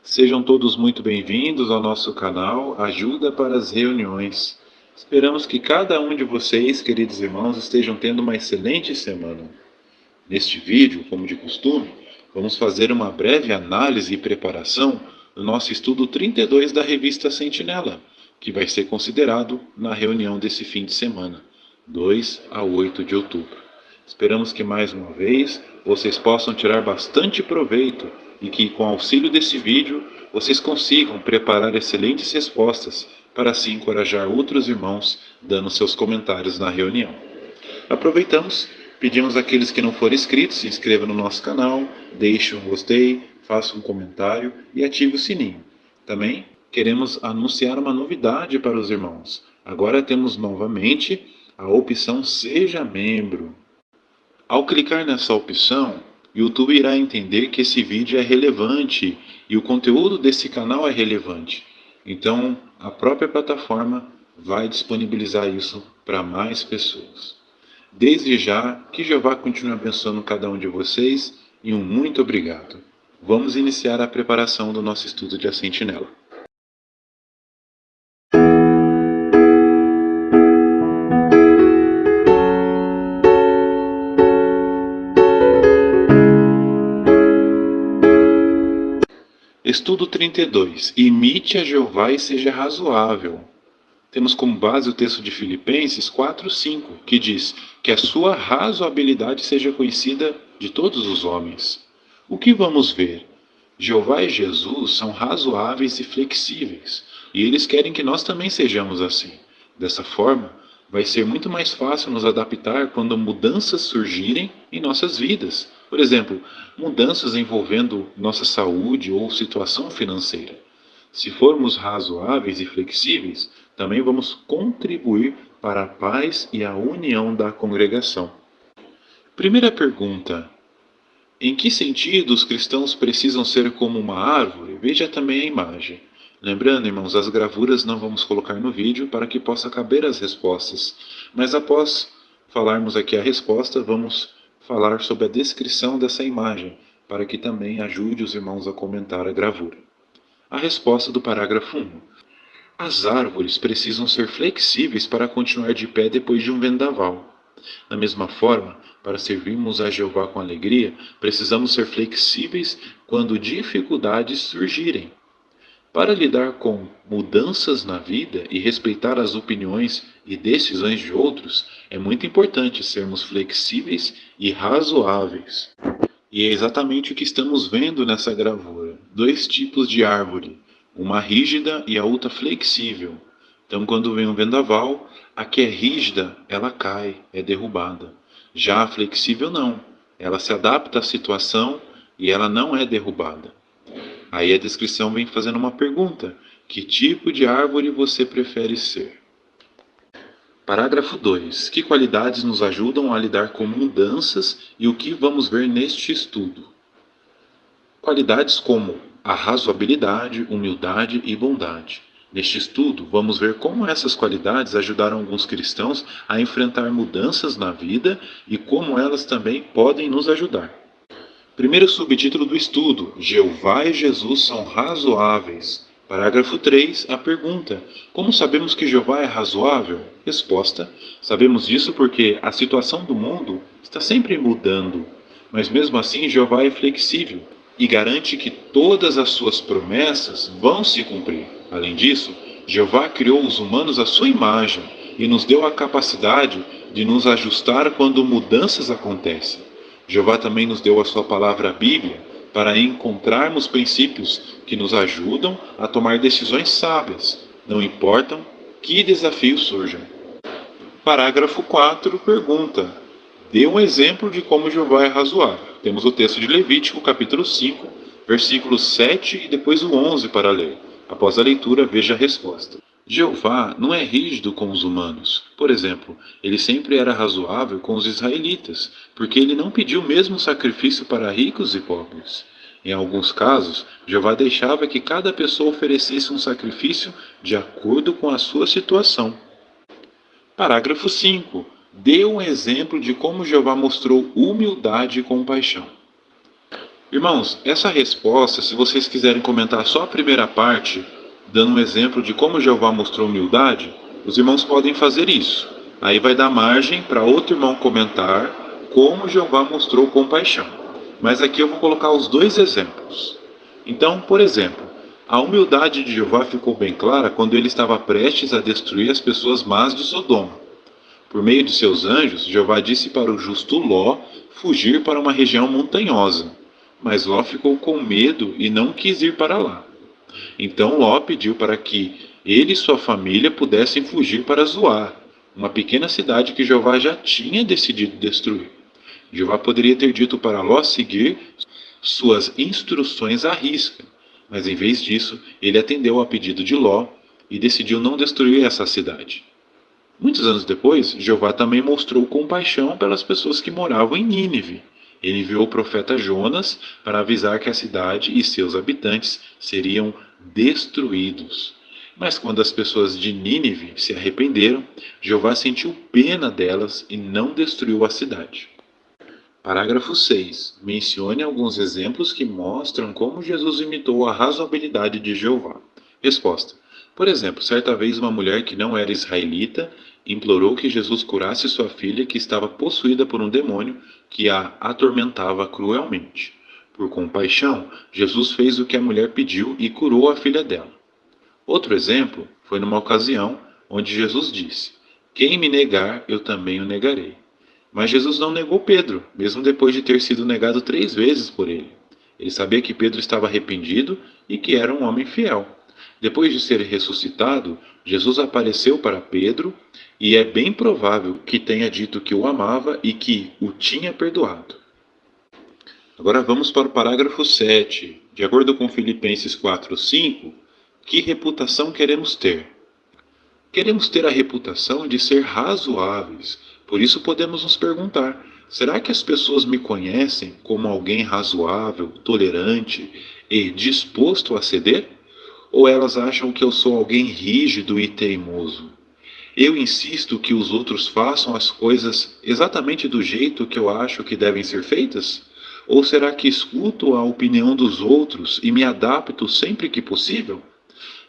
Sejam todos muito bem-vindos ao nosso canal Ajuda para as Reuniões. Esperamos que cada um de vocês, queridos irmãos, estejam tendo uma excelente semana. Neste vídeo, como de costume, vamos fazer uma breve análise e preparação do nosso estudo 32 da revista Sentinela, que vai ser considerado na reunião desse fim de semana, 2 a 8 de outubro. Esperamos que mais uma vez vocês possam tirar bastante proveito e que, com o auxílio desse vídeo, vocês consigam preparar excelentes respostas para assim encorajar outros irmãos dando seus comentários na reunião. Aproveitamos, pedimos àqueles que não forem inscritos, se inscrevam no nosso canal, deixem um gostei, façam um comentário e ative o sininho. Também queremos anunciar uma novidade para os irmãos. Agora temos novamente a opção Seja Membro. Ao clicar nessa opção, o YouTube irá entender que esse vídeo é relevante e o conteúdo desse canal é relevante. Então, a própria plataforma vai disponibilizar isso para mais pessoas. Desde já, que Jeová continue abençoando cada um de vocês e um muito obrigado. Vamos iniciar a preparação do nosso estudo de A Sentinela. Estudo 32. Imite a Jeová e seja razoável. Temos como base o texto de Filipenses 4:5, que diz que a sua razoabilidade seja conhecida de todos os homens. O que vamos ver? Jeová e Jesus são razoáveis e flexíveis, e eles querem que nós também sejamos assim. Dessa forma, vai ser muito mais fácil nos adaptar quando mudanças surgirem em nossas vidas. Por exemplo, mudanças envolvendo nossa saúde ou situação financeira. Se formos razoáveis e flexíveis, também vamos contribuir para a paz e a união da congregação. Primeira pergunta: em que sentido os cristãos precisam ser como uma árvore? Veja também a imagem. Lembrando, irmãos, as gravuras não vamos colocar no vídeo para que possa caber as respostas. Mas após falarmos aqui a resposta, vamos falar sobre a descrição dessa imagem, para que também ajude os irmãos a comentar a gravura. A resposta do parágrafo 1. As árvores precisam ser flexíveis para continuar de pé depois de um vendaval. Da mesma forma, para servirmos a Jeová com alegria, precisamos ser flexíveis quando dificuldades surgirem. Para lidar com mudanças na vida e respeitar as opiniões e decisões de outros, é muito importante sermos flexíveis e razoáveis. E é exatamente o que estamos vendo nessa gravura. Dois tipos de árvore, uma rígida e a outra flexível. Então, quando vem um vendaval, a que é rígida, ela cai, é derrubada. Já a flexível não, ela se adapta à situação e ela não é derrubada. Aí a descrição vem fazendo uma pergunta: que tipo de árvore você prefere ser? Parágrafo 2. Que qualidades nos ajudam a lidar com mudanças e o que vamos ver neste estudo? Qualidades como a razoabilidade, humildade e bondade. Neste estudo, vamos ver como essas qualidades ajudaram alguns cristãos a enfrentar mudanças na vida e como elas também podem nos ajudar. Primeiro subtítulo do estudo: Jeová e Jesus são razoáveis. Parágrafo 3, a pergunta: como sabemos que Jeová é razoável? Resposta: sabemos disso porque a situação do mundo está sempre mudando, mas mesmo assim Jeová é flexível e garante que todas as suas promessas vão se cumprir. Além disso, Jeová criou os humanos à sua imagem e nos deu a capacidade de nos ajustar quando mudanças acontecem. Jeová também nos deu a sua palavra, a Bíblia, para encontrarmos princípios que nos ajudam a tomar decisões sábias, não importam que desafios surjam. Parágrafo 4 pergunta: dê um exemplo de como Jeová é razoável. Temos o texto de Levítico, capítulo 5, versículos 7 e depois o 11 para ler. Após a leitura, veja a resposta. Jeová não é rígido com os humanos. Por exemplo, ele sempre era razoável com os israelitas, porque ele não pediu o mesmo sacrifício para ricos e pobres. Em alguns casos, Jeová deixava que cada pessoa oferecesse um sacrifício de acordo com a sua situação. Parágrafo 5. Dê um exemplo de como Jeová mostrou humildade e compaixão. Irmãos, essa resposta, se vocês quiserem comentar só a primeira parte, dando um exemplo de como Jeová mostrou humildade, os irmãos podem fazer isso. Aí vai dar margem para outro irmão comentar como Jeová mostrou compaixão. Mas aqui eu vou colocar os dois exemplos. Então, por exemplo, a humildade de Jeová ficou bem clara quando ele estava prestes a destruir as pessoas más de Sodoma. Por meio de seus anjos, Jeová disse para o justo Ló fugir para uma região montanhosa. Mas Ló ficou com medo e não quis ir para lá. Então Ló pediu para que ele e sua família pudessem fugir para Zoar, uma pequena cidade que Jeová já tinha decidido destruir. Jeová poderia ter dito para Ló seguir suas instruções à risca, mas em vez disso, ele atendeu ao pedido de Ló e decidiu não destruir essa cidade. Muitos anos depois, Jeová também mostrou compaixão pelas pessoas que moravam em Nínive. Ele enviou o profeta Jonas para avisar que a cidade e seus habitantes seriam destruídos. Mas quando as pessoas de Nínive se arrependeram, Jeová sentiu pena delas e não destruiu a cidade. Parágrafo 6. Mencione alguns exemplos que mostram como Jesus imitou a razoabilidade de Jeová. Resposta. Por exemplo, certa vez uma mulher que não era israelita implorou que Jesus curasse sua filha que estava possuída por um demônio que a atormentava cruelmente. Por compaixão, Jesus fez o que a mulher pediu e curou a filha dela. Outro exemplo foi numa ocasião onde Jesus disse: "Quem me negar, eu também o negarei." Mas Jesus não negou Pedro, mesmo depois de ter sido negado 3 vezes por ele. Ele sabia que Pedro estava arrependido e que era um homem fiel. Depois de ser ressuscitado, Jesus apareceu para Pedro e é bem provável que tenha dito que o amava e que o tinha perdoado. Agora vamos para o parágrafo 7. De acordo com Filipenses 4:5, que reputação queremos ter? Queremos ter a reputação de ser razoáveis. Por isso podemos nos perguntar: será que as pessoas me conhecem como alguém razoável, tolerante e disposto a ceder? Ou elas acham que eu sou alguém rígido e teimoso? Eu insisto que os outros façam as coisas exatamente do jeito que eu acho que devem ser feitas? Ou será que escuto a opinião dos outros e me adapto sempre que possível?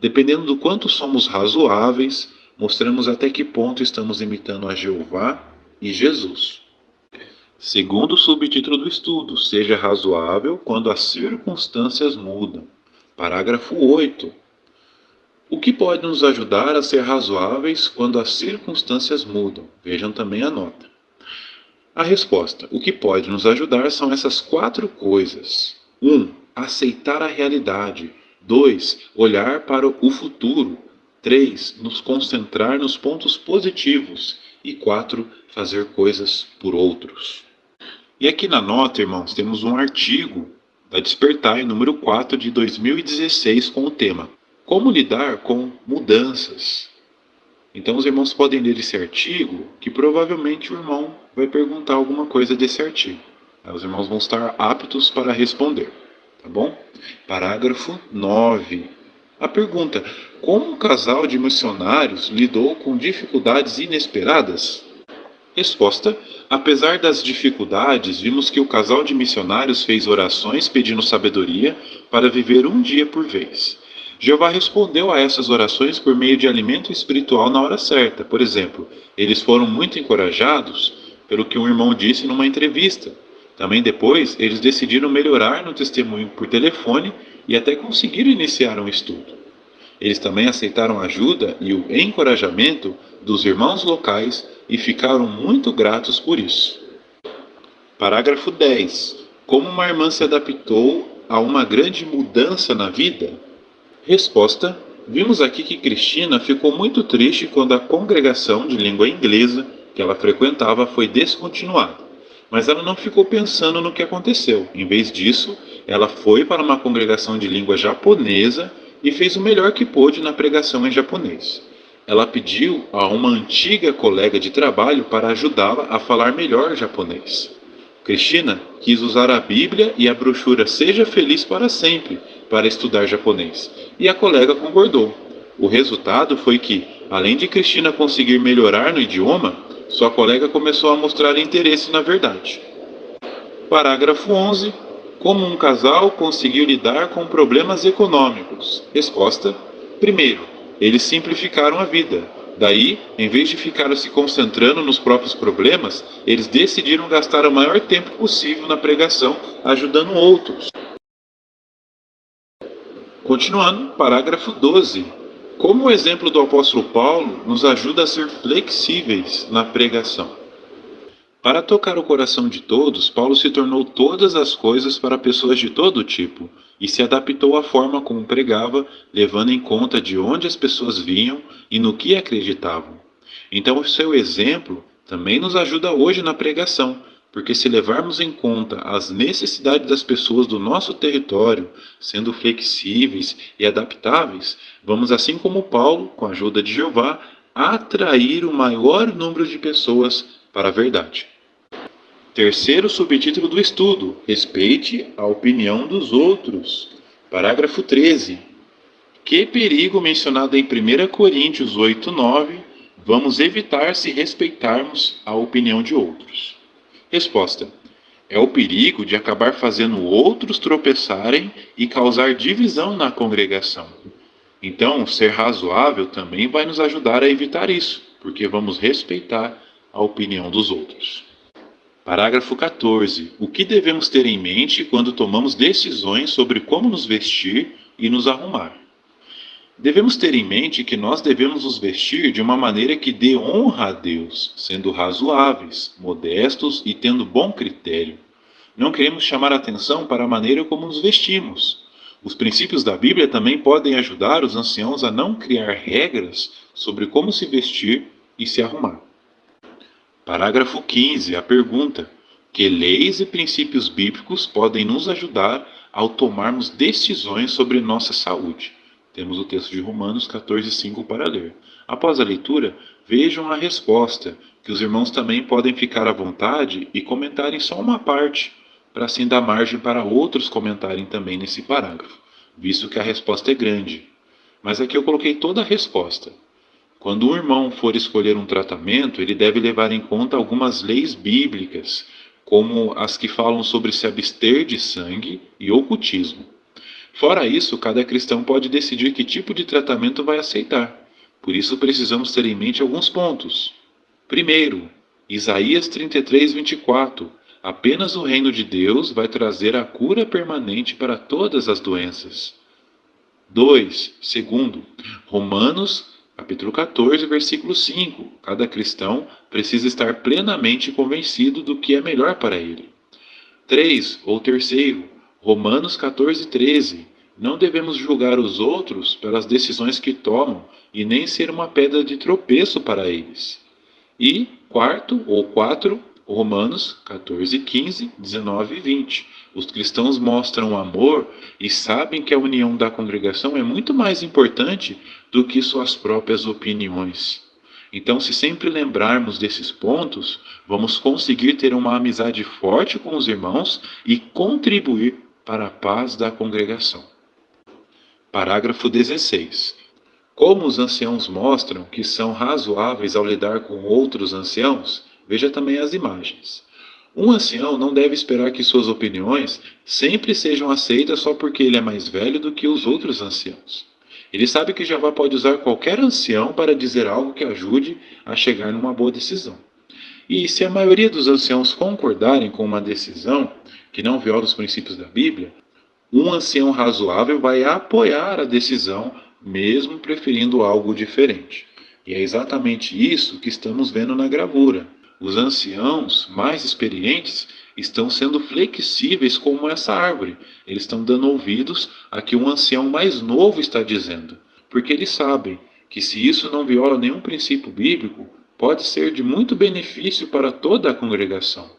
Dependendo do quanto somos razoáveis, mostramos até que ponto estamos imitando a Jeová e Jesus. Segundo o subtítulo do estudo, seja razoável quando as circunstâncias mudam. Parágrafo 8. O que pode nos ajudar a ser razoáveis quando as circunstâncias mudam? Vejam também a nota. A resposta: o que pode nos ajudar são essas 4 coisas. 1. Aceitar a realidade. 2. Olhar para o futuro. 3. Nos concentrar nos pontos positivos. E 4. Fazer coisas por outros. E aqui na nota, irmãos, temos um artigo da Despertar, número 4 de 2016, com o tema Como lidar com mudanças. Então os irmãos podem ler esse artigo, que provavelmente o irmão vai perguntar alguma coisa desse artigo. Aí os irmãos vão estar aptos para responder, tá bom? Parágrafo 9. A pergunta: como um casal de missionários lidou com dificuldades inesperadas? Resposta: apesar das dificuldades, vimos que o casal de missionários fez orações pedindo sabedoria para viver um dia por vez. Jeová respondeu a essas orações por meio de alimento espiritual na hora certa. Por exemplo, eles foram muito encorajados pelo que um irmão disse numa entrevista. Também depois, eles decidiram melhorar no testemunho por telefone e até conseguiram iniciar um estudo. Eles também aceitaram a ajuda e o encorajamento dos irmãos locais e ficaram muito gratos por isso. Parágrafo 10. Como uma irmã se adaptou a uma grande mudança na vida? Resposta: vimos aqui que Cristina ficou muito triste quando a congregação de língua inglesa que ela frequentava foi descontinuada. Mas ela não ficou pensando no que aconteceu. Em vez disso, ela foi para uma congregação de língua japonesa e fez o melhor que pôde na pregação em japonês. Ela pediu a uma antiga colega de trabalho para ajudá-la a falar melhor japonês. Cristina quis usar a Bíblia e a brochura Seja Feliz para Sempre para estudar japonês, e a colega concordou. O resultado foi que, além de Cristina conseguir melhorar no idioma, sua colega começou a mostrar interesse na verdade. Parágrafo 11. Como um casal conseguiu lidar com problemas econômicos? Resposta: primeiro, eles simplificaram a vida. Daí, em vez de ficar se concentrando nos próprios problemas, eles decidiram gastar o maior tempo possível na pregação, ajudando outros. Continuando, parágrafo 12. Como o exemplo do apóstolo Paulo nos ajuda a ser flexíveis na pregação? Para tocar o coração de todos, Paulo se tornou todas as coisas para pessoas de todo tipo e se adaptou à forma como pregava, levando em conta de onde as pessoas vinham e no que acreditavam. Então, o seu exemplo também nos ajuda hoje na pregação, porque se levarmos em conta as necessidades das pessoas do nosso território, sendo flexíveis e adaptáveis, vamos, assim como Paulo, com a ajuda de Jeová, atrair o maior número de pessoas para a verdade. Terceiro subtítulo do estudo: respeite a opinião dos outros. Parágrafo 13. Que perigo mencionado em 1 Coríntios 8:9 vamos evitar se respeitarmos a opinião de outros? Resposta: é o perigo de acabar fazendo outros tropeçarem e causar divisão na congregação. Então, ser razoável também vai nos ajudar a evitar isso, porque vamos respeitar a opinião dos outros. Parágrafo 14. O que devemos ter em mente quando tomamos decisões sobre como nos vestir e nos arrumar? Devemos ter em mente que nós devemos nos vestir de uma maneira que dê honra a Deus, sendo razoáveis, modestos e tendo bom critério. Não queremos chamar atenção para a maneira como nos vestimos. Os princípios da Bíblia também podem ajudar os anciãos a não criar regras sobre como se vestir e se arrumar. Parágrafo 15. A pergunta: que leis e princípios bíblicos podem nos ajudar ao tomarmos decisões sobre nossa saúde? Temos o texto de Romanos 14:5 para ler. Após a leitura, vejam a resposta, que os irmãos também podem ficar à vontade e comentarem só uma parte, para assim dar margem para outros comentarem também nesse parágrafo, visto que a resposta é grande. Mas aqui eu coloquei toda a resposta. Quando um irmão for escolher um tratamento, ele deve levar em conta algumas leis bíblicas, como as que falam sobre se abster de sangue e ocultismo. Fora isso, cada cristão pode decidir que tipo de tratamento vai aceitar. Por isso precisamos ter em mente alguns pontos. Primeiro, Isaías 33:24. Apenas o reino de Deus vai trazer a cura permanente para todas as doenças. 2. Segundo, Romanos capítulo 14, versículo 5. Cada cristão precisa estar plenamente convencido do que é melhor para ele. 3. Ou terceiro, Romanos 14:13. Não devemos julgar os outros pelas decisões que tomam e nem ser uma pedra de tropeço para eles. E quarto, ou 4, Romanos 14:15, 19 e 20. Os cristãos mostram amor e sabem que a união da congregação é muito mais importante do que suas próprias opiniões. Então, se sempre lembrarmos desses pontos, vamos conseguir ter uma amizade forte com os irmãos e contribuir para a paz da congregação. Parágrafo 16. Como os anciãos mostram que são razoáveis ao lidar com outros anciãos, veja também as imagens. Um ancião não deve esperar que suas opiniões sempre sejam aceitas só porque ele é mais velho do que os outros anciãos. Ele sabe que Jeová pode usar qualquer ancião para dizer algo que ajude a chegar numa boa decisão. E se a maioria dos anciãos concordarem com uma decisão que não viola os princípios da Bíblia, um ancião razoável vai apoiar a decisão, mesmo preferindo algo diferente. E é exatamente isso que estamos vendo na gravura. Os anciãos mais experientes estão sendo flexíveis como essa árvore. Eles estão dando ouvidos a que um ancião mais novo está dizendo, porque eles sabem que se isso não viola nenhum princípio bíblico, pode ser de muito benefício para toda a congregação.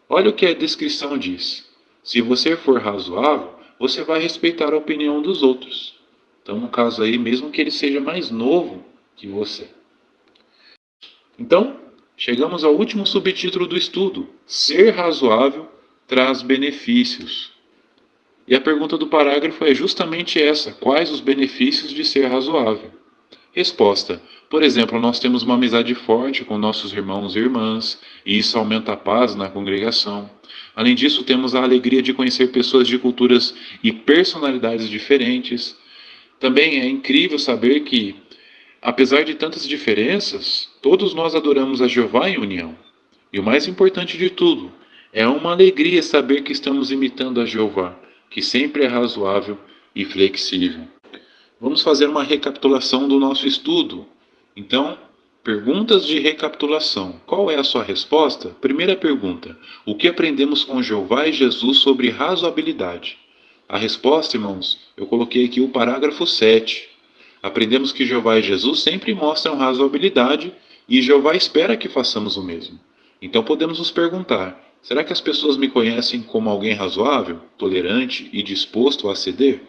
Olha o que a descrição diz. Se você for razoável, você vai respeitar a opinião dos outros. Então, no caso aí, mesmo que ele seja mais novo que você. Então, chegamos ao último subtítulo do estudo. Ser razoável traz benefícios. E a pergunta do parágrafo é justamente essa: quais os benefícios de ser razoável? Resposta: por exemplo, nós temos uma amizade forte com nossos irmãos e irmãs, e isso aumenta a paz na congregação. Além disso, temos a alegria de conhecer pessoas de culturas e personalidades diferentes. Também é incrível saber que, apesar de tantas diferenças, todos nós adoramos a Jeová em união. E o mais importante de tudo, é uma alegria saber que estamos imitando a Jeová, que sempre é razoável e flexível. Vamos fazer uma recapitulação do nosso estudo. Então, perguntas de recapitulação. Qual é a sua resposta? Primeira pergunta: o que aprendemos com Jeová e Jesus sobre razoabilidade? A resposta, irmãos, eu coloquei aqui o parágrafo 7. Aprendemos que Jeová e Jesus sempre mostram razoabilidade e Jeová espera que façamos o mesmo. Então podemos nos perguntar: será que as pessoas me conhecem como alguém razoável, tolerante e disposto a ceder?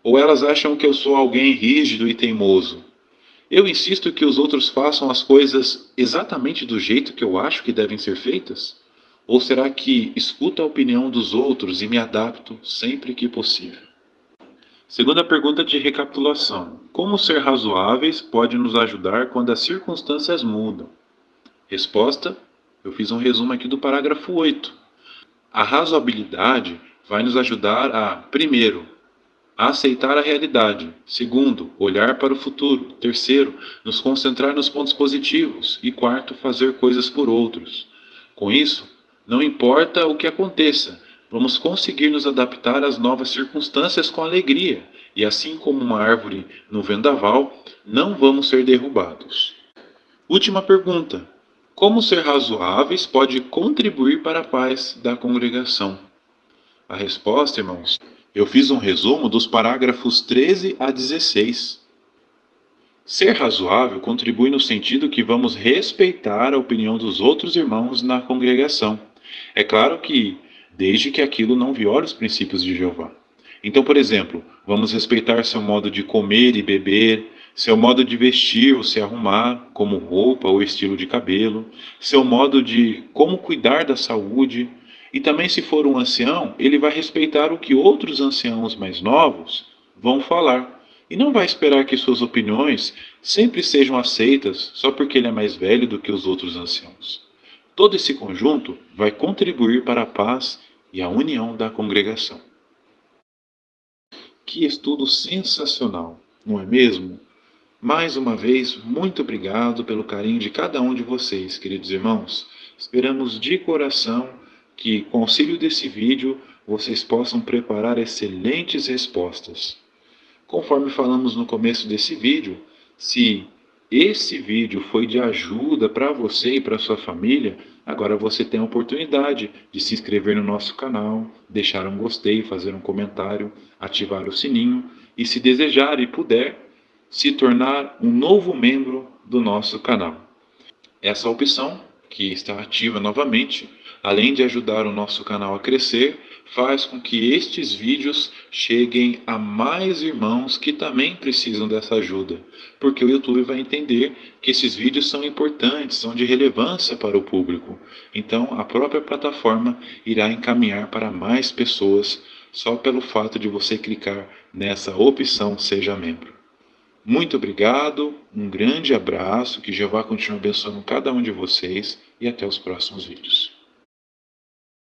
Ou elas acham que eu sou alguém rígido e teimoso? Eu insisto que os outros façam as coisas exatamente do jeito que eu acho que devem ser feitas? Ou será que escuto a opinião dos outros e me adapto sempre que possível? Segunda pergunta de recapitulação: como ser razoáveis pode nos ajudar quando as circunstâncias mudam? Resposta: eu fiz um resumo aqui do parágrafo 8. A razoabilidade vai nos ajudar a, primeiro, aceitar a realidade. Segundo, olhar para o futuro. Terceiro, nos concentrar nos pontos positivos. E quarto, fazer coisas por outros. Com isso, não importa o que aconteça, vamos conseguir nos adaptar às novas circunstâncias com alegria. E assim como uma árvore no vendaval, não vamos ser derrubados. Última pergunta: como ser razoáveis pode contribuir para a paz da congregação? A resposta, irmãos, eu fiz um resumo dos parágrafos 13 a 16. Ser razoável contribui no sentido que vamos respeitar a opinião dos outros irmãos na congregação. É claro que, desde que aquilo não viole os princípios de Jeová. Então, por exemplo, vamos respeitar seu modo de comer e beber, seu modo de vestir ou se arrumar, como roupa ou estilo de cabelo, seu modo de como cuidar da saúde. E também, se for um ancião, ele vai respeitar o que outros anciãos mais novos vão falar. E não vai esperar que suas opiniões sempre sejam aceitas só porque ele é mais velho do que os outros anciãos. Todo esse conjunto vai contribuir para a paz e a união da congregação. Que estudo sensacional, não é mesmo? Mais uma vez, muito obrigado pelo carinho de cada um de vocês, queridos irmãos. Esperamos de coração que, com o auxílio desse vídeo, vocês possam preparar excelentes respostas. Conforme falamos no começo desse vídeo, se esse vídeo foi de ajuda para você e para sua família, agora você tem a oportunidade de se inscrever no nosso canal, deixar um gostei, fazer um comentário, ativar o sininho e, se desejar e puder, se tornar um novo membro do nosso canal. Essa opção, que está ativa novamente, além de ajudar o nosso canal a crescer, faz com que estes vídeos cheguem a mais irmãos que também precisam dessa ajuda, porque o YouTube vai entender que esses vídeos são importantes, são de relevância para o público. Então, a própria plataforma irá encaminhar para mais pessoas só pelo fato de você clicar nessa opção Seja Membro. Muito obrigado, um grande abraço, que Jeová continue abençoando cada um de vocês e até os próximos vídeos.